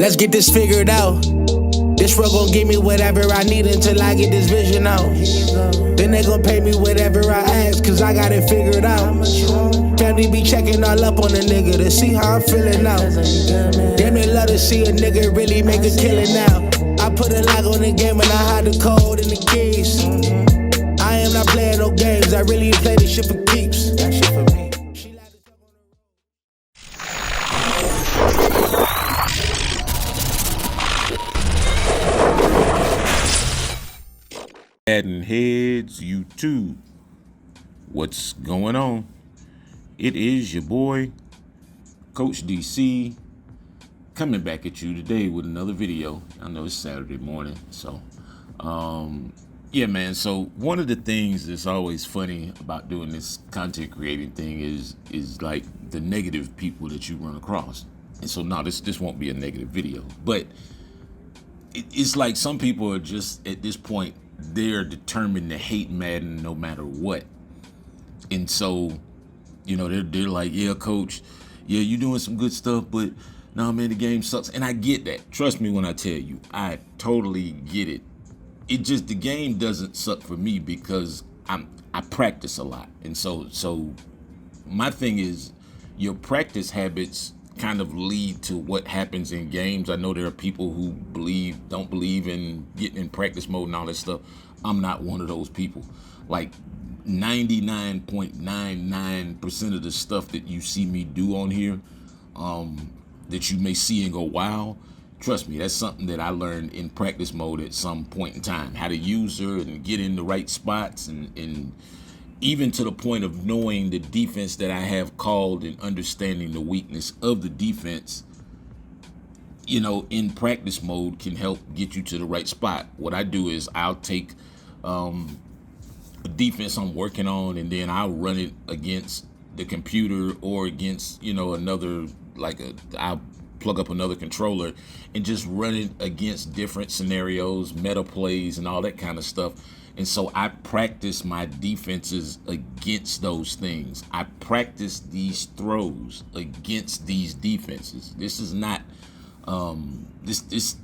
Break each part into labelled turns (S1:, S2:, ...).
S1: Let's get this figured out. This world gon' give me whatever I need until I get this vision out. Then they gon' pay me whatever I ask, cause I got it figured out. Family be checking all up on a nigga to see how I'm feeling now. Damn, they love to see a nigga really make a killing now. I put a lock on the game and I hide the code and the keys. I am not playing no games, I really play this shit for keeps. That shit for me.
S2: MaddenHeadz YouTube, what's going on? It is your boy Coach DC coming back at you today with another video. I know it's Saturday morning, so yeah, man. So one of the things that's always funny about doing this content creating thing is like the negative people that you run across. And so now this won't be a negative video, but it's like some people are just at this point, they're determined to hate Madden no matter what. And so, you know, they're like, yeah, coach, yeah, you doing some good stuff, but no, man, the game sucks. And I get that. Trust me when I tell you, I totally get it. It just, the game doesn't suck for me because I practice a lot. And so my thing is, your practice habits kind of lead to what happens in games. I know there are people who don't believe in getting in practice mode and all that stuff. I'm not one of those people. Like 99.99% of the stuff that you see me do on here, that you may see and go, wow, trust me, that's something that I learned in practice mode at some point in time. How to use her and get in the right spots, and even to the point of knowing the defense that I have called and understanding the weakness of the defense, you know, in practice mode can help get you to the right spot. What I do is I'll take a defense I'm working on, and then I'll run it against the computer or against, you know, another, I'll plug up another controller and just run it against different scenarios, meta plays, and all that kind of stuff. And so I practice my defenses against those things. I practice these throws against these defenses. This is not, this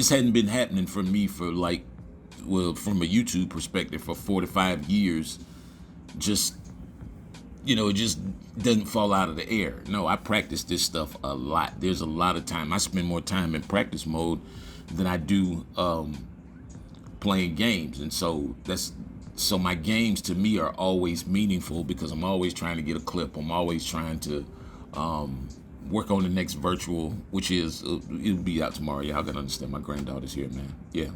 S2: hadn't been happening for me for like, well, from a YouTube perspective for 4 to 5 years. Just, you know, it just doesn't fall out of the air. No, I practice this stuff a lot. There's a lot of time. I spend more time in practice mode than I do, playing games. And so my games to me are always meaningful because I'm always trying to get a clip. I'm always trying to work on the next virtual, which is it'll be out tomorrow. Y'all gotta understand, my granddaughter's here, man. Yeah.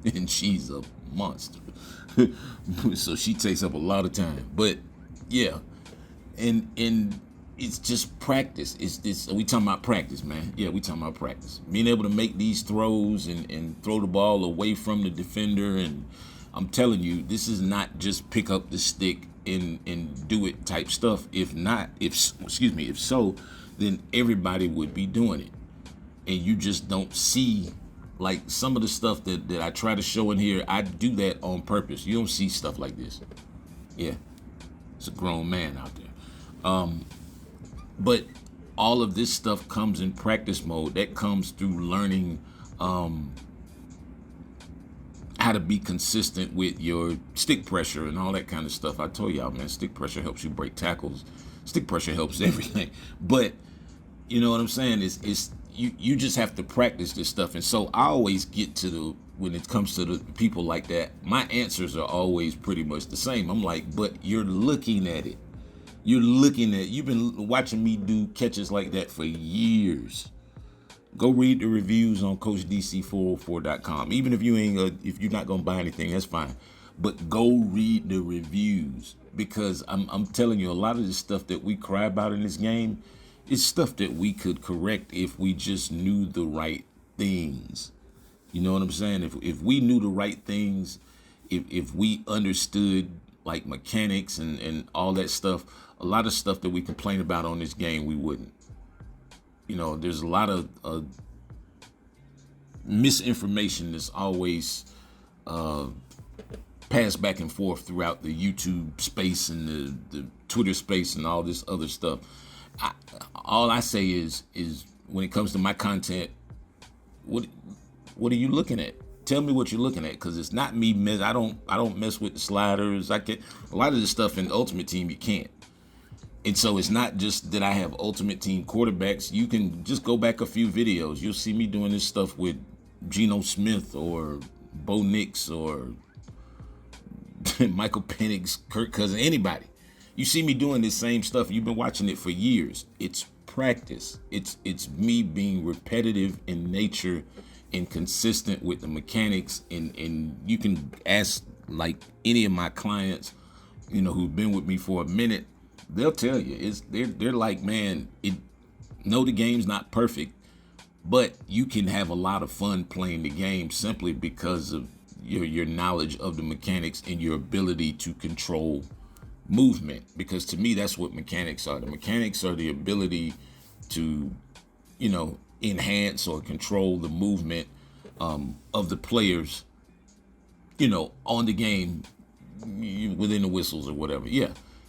S2: And she's a monster. So she takes up a lot of time. But yeah, and it's just practice. It's we talking about practice, man. Yeah, we talking about practice. Being able to make these throws and throw the ball away from the defender. And I'm telling you, this is not just pick up the stick and do it type stuff. If so, then everybody would be doing it. And you just don't see, like, some of the stuff that I try to show in here. I do that on purpose. You don't see stuff like this. Yeah, it's a grown man out there. But all of this stuff comes in practice mode. That comes through learning how to be consistent with your stick pressure and all that kind of stuff. I told y'all, man, stick pressure helps you break tackles. Stick pressure helps everything. But you know what I'm saying? It's you just have to practice this stuff. And so I always get to when it comes to the people like that, my answers are always pretty much the same. I'm like, but you're looking at it. You've been watching me do catches like that for years. Go read the reviews on CoachDC404.com. Even if if you're not gonna buy anything, that's fine. But go read the reviews, because I'm telling you, a lot of the stuff that we cry about in this game is stuff that we could correct if we just knew the right things. You know what I'm saying? If we knew the right things, if we understood like mechanics and all that stuff, a lot of stuff that we complain about on this game, we wouldn't. You know, there's a lot of misinformation that's always passed back and forth throughout the YouTube space and the Twitter space and all this other stuff. All I say is when it comes to my content, what are you looking at? Tell me what you're looking at, because it's not me. I don't mess with the sliders. A lot of this stuff in Ultimate Team you can't. And so it's not just that I have Ultimate Team quarterbacks. You can just go back a few videos. You'll see me doing this stuff with Geno Smith or Bo Nix or Michael Penix, Kirk Cousins, anybody. You see me doing this same stuff. You've been watching it for years. It's practice. It's me being repetitive in nature and consistent with the mechanics. And you can ask like any of my clients, who've been with me for a minute. They'll tell you they're like, man, the game's not perfect, but you can have a lot of fun playing the game simply because of your knowledge of the mechanics and your ability to control movement. Because to me, that's what mechanics are. The mechanics are the ability to, enhance or control the movement of the players, on the game within the whistles or whatever. Yeah.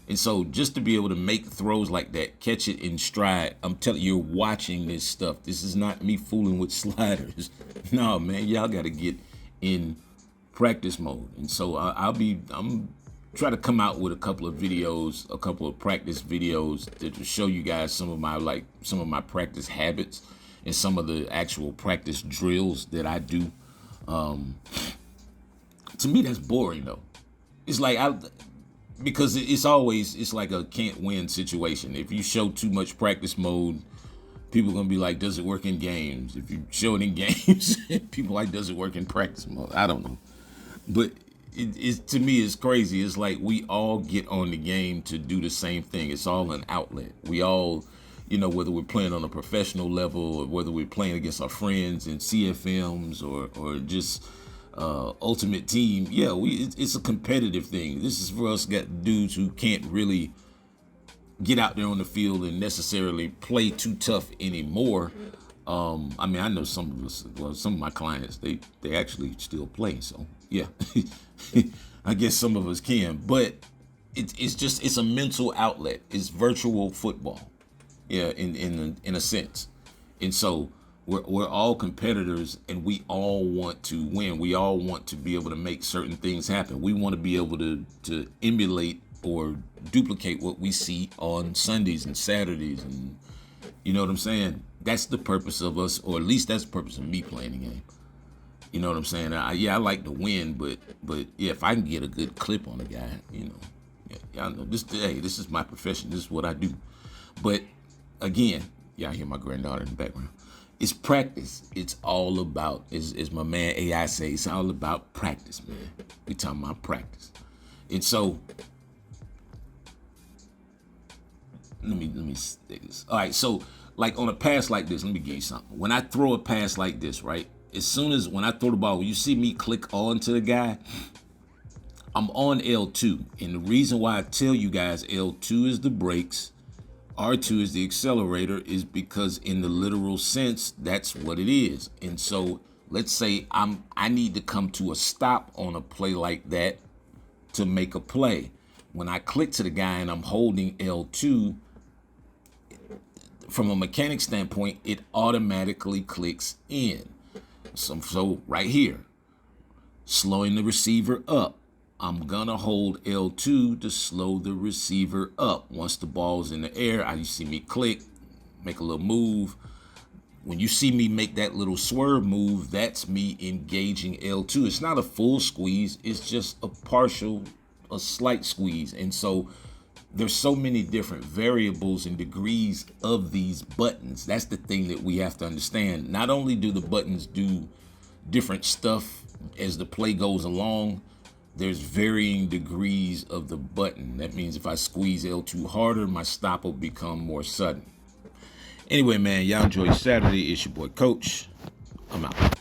S2: And so just to be able to make throws like that, catch it in stride, I'm telling you, you're watching this stuff. This is not me fooling with sliders. No, man, y'all got to get in practice mode. And so I'm trying to come out with a couple of videos, a couple of practice videos to show you guys some of my practice habits and some of the actual practice drills that I do. To me, that's boring though. It's like because it's like a can't win situation. If you show too much practice mode, people are gonna be like, does it work in games? If you show it in games, people like, does it work in practice mode? I don't know. But to me, it's crazy. It's like we all get on the game to do the same thing. It's all an outlet. We all, whether we're playing on a professional level or whether we're playing against our friends in CFMs or just Ultimate Team, it's a competitive thing. This is for us got dudes who can't really get out there on the field and necessarily play too tough anymore. I know some of us, some of my clients, they actually still play. So yeah, I guess some of us can, but it's a mental outlet. It's virtual football, in a sense, and so. We're all competitors and we all want to win. We all want to be able to make certain things happen. We want to be able to emulate or duplicate what we see on Sundays and Saturdays. And you know what I'm saying? That's the purpose of us, or at least that's the purpose of me playing the game. You know what I'm saying? I like to win, but yeah, if I can get a good clip on a guy, y'all know this. Hey, this is my profession. This is what I do. But again, y'all hear my granddaughter in the background. It's practice. It's all about, as my man AI say, it's all about practice, man. We talking about practice. And so, let me say this. All right, so like on a pass like this, let me give you something. When I throw a pass like this, right? As soon as when I throw the ball, when you see me click on to the guy, I'm on L2. And the reason why I tell you guys L2 is the brakes, R2 is the accelerator, is because in the literal sense, that's what it is. And so let's say I need to come to a stop on a play like that to make a play. When I click to the guy and I'm holding L2, from a mechanic standpoint, it automatically clicks in. So right here, slowing the receiver up. I'm gonna hold L2 to slow the receiver up. Once the ball's in the air, you see me click, make a little move. When you see me make that little swerve move, that's me engaging L2. It's not a full squeeze, it's just a slight squeeze. And so there's so many different variables and degrees of these buttons. That's the thing that we have to understand. Not only do the buttons do different stuff as the play goes along, there's varying degrees of the button. That means if I squeeze L2 harder, my stop will become more sudden. Anyway, man, y'all enjoy Saturday. It's your boy, Coach. I'm out.